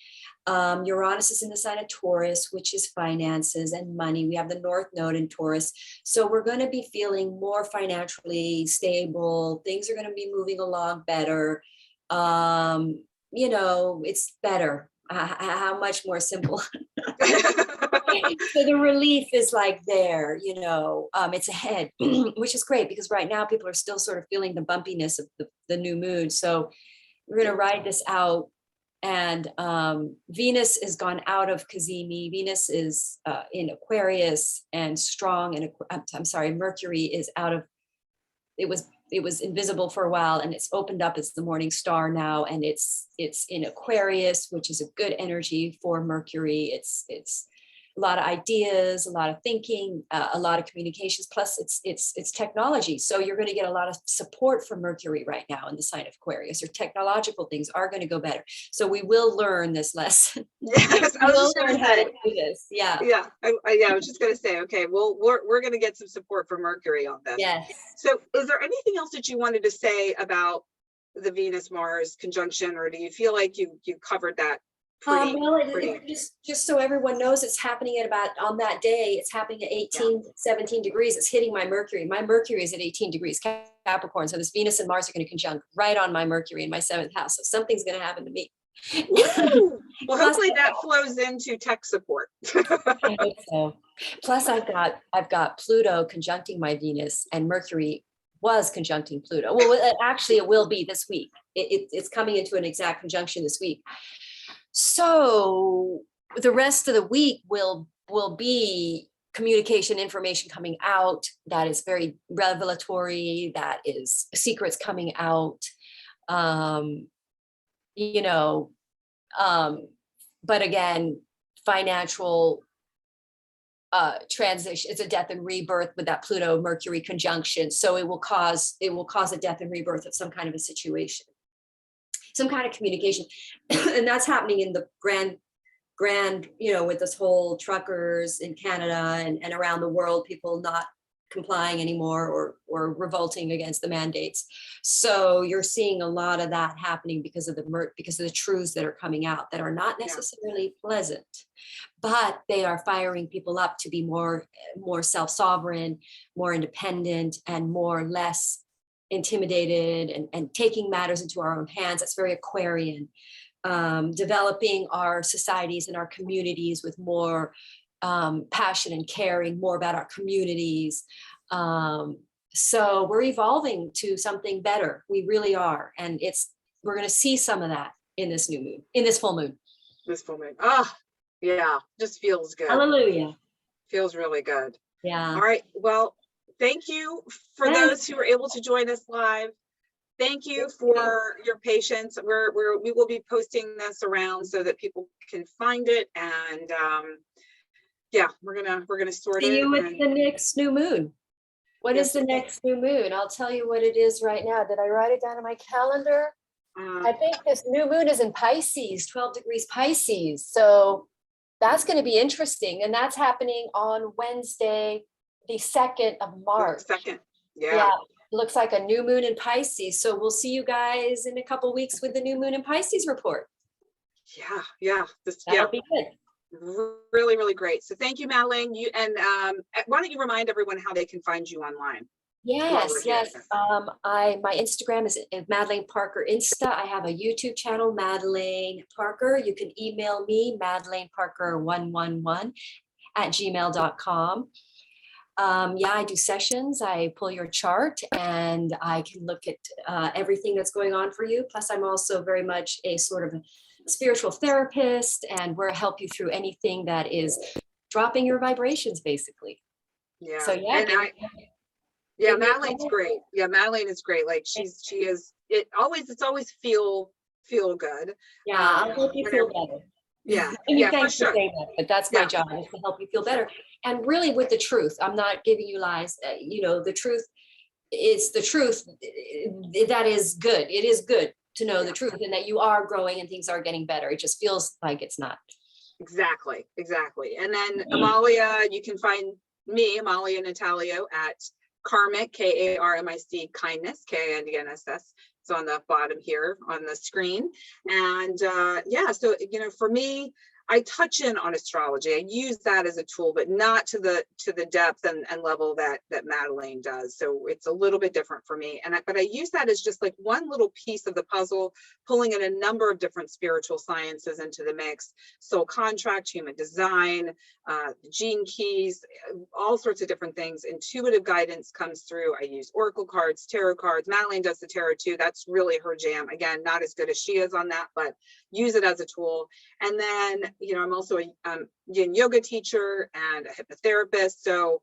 Uranus is in the sign of Taurus, which is finances and money. We have the North Node in Taurus. So we're going to be feeling more financially stable. Things are going to be moving along better. You know, it's better. How much more simple. So the relief is like there, you know, it's ahead, which is great because right now people are still sort of feeling the bumpiness of the new moon. So we're going to ride this out. And Venus has gone out of Cazimi. Venus is in Aquarius and strong. And I'm sorry, Mercury is out of, it was invisible for a while and it's opened up as the morning star now. And it's in Aquarius, which is a good energy for Mercury. It's a lot of ideas, a lot of thinking, a lot of communications, plus it's technology. So you're going to get a lot of support from Mercury right now in the sign of Aquarius, or technological things are going to go better. So we will learn this lesson. Yes, I was just going to say this. Yeah. Yeah. I was just going to say, okay, well, we're going to get some support from Mercury on this. Yes. So is there anything else that you wanted to say about the Venus-Mars conjunction, or do you feel like you covered that? Just so everyone knows, it's happening at about, on that day, it's happening at 18, 17 degrees. It's hitting my Mercury. My Mercury is at 18 degrees Capricorn. So this Venus and Mars are going to conjunct right on my Mercury in my 7th house. So something's going to happen to me. Well, hopefully that flows into tech support. I hope so. Plus I've got Pluto conjuncting my Venus, and Mercury was conjuncting Pluto. Well, actually it will be this week. It's coming into an exact conjunction this week. So the rest of the week will be communication, information coming out that is very revelatory, that is secrets coming out, you know, but again, financial transition, it's a death and rebirth with that Pluto Mercury conjunction. So it will cause a death and rebirth of some kind of a situation, some kind of communication. And that's happening in the grand, you know, with this whole truckers in Canada and around the world, people not complying anymore or revolting against the mandates. So you're seeing a lot of that happening because of the truths that are coming out that are not necessarily pleasant, but they are firing people up to be more self-sovereign, more independent, and less intimidated, and taking matters into our own hands. That's very Aquarian. Developing our societies and our communities with more passion and caring more about our communities. So we're evolving to something better. We really are. And we're going to see some of that in this new moon, in this full moon. This full moon. Oh, yeah. Just feels good. Hallelujah. Feels really good. Yeah. All right. Well, thank you for those who were able to join us live. Thank you for your patience. We will be posting this around so that people can find it, and yeah, we're gonna sort it. See you with the next new moon. What is the next new moon? I'll tell you what it is right now. Did I write it down on my calendar? I think this new moon is in Pisces, 12 degrees Pisces. So that's going to be interesting, and that's happening on Wednesday, the 2nd of March. Yeah. Looks like a new moon in Pisces. So we'll see you guys in a couple of weeks with the new moon in Pisces report. Yeah. That'll be good. Really, really great. So thank you, Madeline. Why don't you remind everyone how they can find you online? Yes. My Instagram is Madeleine Parker Insta. I have a YouTube channel, Madeleine Parker. You can email me, madeleineparker111@gmail.com. I do sessions. I pull your chart and I can look at everything that's going on for you. Plus, I'm also very much a sort of spiritual therapist, and where I help you through anything that is dropping your vibrations, basically. Yeah. So Madeleine's great. Yeah, Madeline is great. Like it's always feel good. Yeah, I'll help you feel better. Yeah. Thanks for saying that, but that's my job, is to help you feel better. And really with the truth, I'm not giving you lies. The truth is the truth. That is good. It is good to know the truth, and that you are growing and things are getting better. It just feels like it's not. Exactly. And then Amalia, you can find me, Amalia Natalio, at Karmic, Karmic Kindness, KINDNSS, It's on the bottom here on the screen. And yeah, so, you know, for me, I touch in on astrology. I use that as a tool, but not to the depth and level that Madeline does. So it's a little bit different for me. But I use that as just like one little piece of the puzzle, pulling in a number of different spiritual sciences into the mix. Soul contract, human design, gene keys, all sorts of different things. Intuitive guidance comes through. I use oracle cards, tarot cards. Madeline does the tarot too. That's really her jam. Again, not as good as she is on that, but use it as a tool. And then, you know, I'm also a yin yoga teacher and a hypnotherapist. So,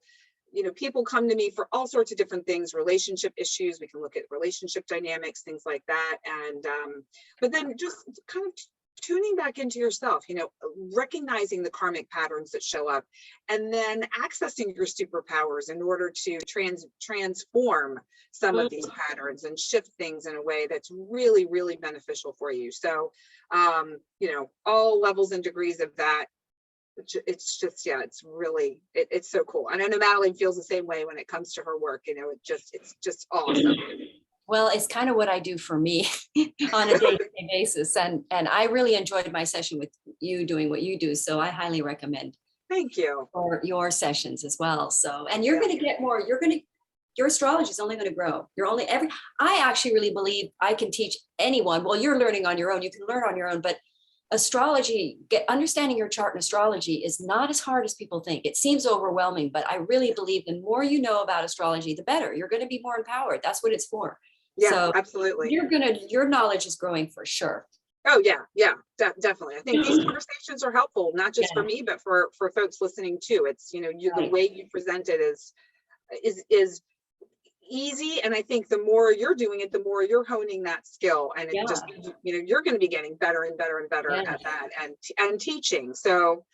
you know, people come to me for all sorts of different things, relationship issues. We can look at relationship dynamics, things like that. And, but then just kind of tuning back into yourself, you know, recognizing the karmic patterns that show up, and then accessing your superpowers in order to transform some of these patterns and shift things in a way that's really, really beneficial for you. So, you know, all levels and degrees of that. It's just, yeah, it's really, it's so cool. And I know Madeline feels the same way when it comes to her work. You know, it's just awesome. Well, it's kind of what I do for me on a day-to-day basis. And I really enjoyed my session with you doing what you do. So I highly recommend. Thank you. For your sessions as well. So, and you're going to get more, your astrology is only going to grow. I actually really believe I can teach anyone. Well, you're learning on your own. You can learn on your own, but astrology, understanding your chart and astrology is not as hard as people think. It seems overwhelming, but I really believe the more you know about astrology, the better. You're going to be more empowered. That's what it's for. Yeah, so absolutely. Your knowledge is growing for sure. Oh yeah, definitely. I think these conversations are helpful, not just for me, but for folks listening too. It's, you know, the way you present it is easy, and I think the more you're doing it, the more you're honing that skill, and it just, you know, you're going to be getting better and better and better at that, and teaching. So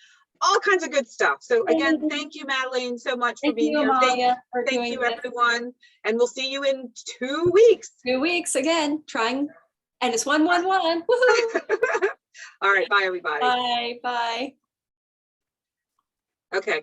all kinds of good stuff. So again, thank you, Madeline, so much for being here. Amalia, thank you everyone, and we'll see you in 2 weeks. 2 weeks again, trying, and it's 111. Woohoo! All right, bye everybody. Bye. Okay.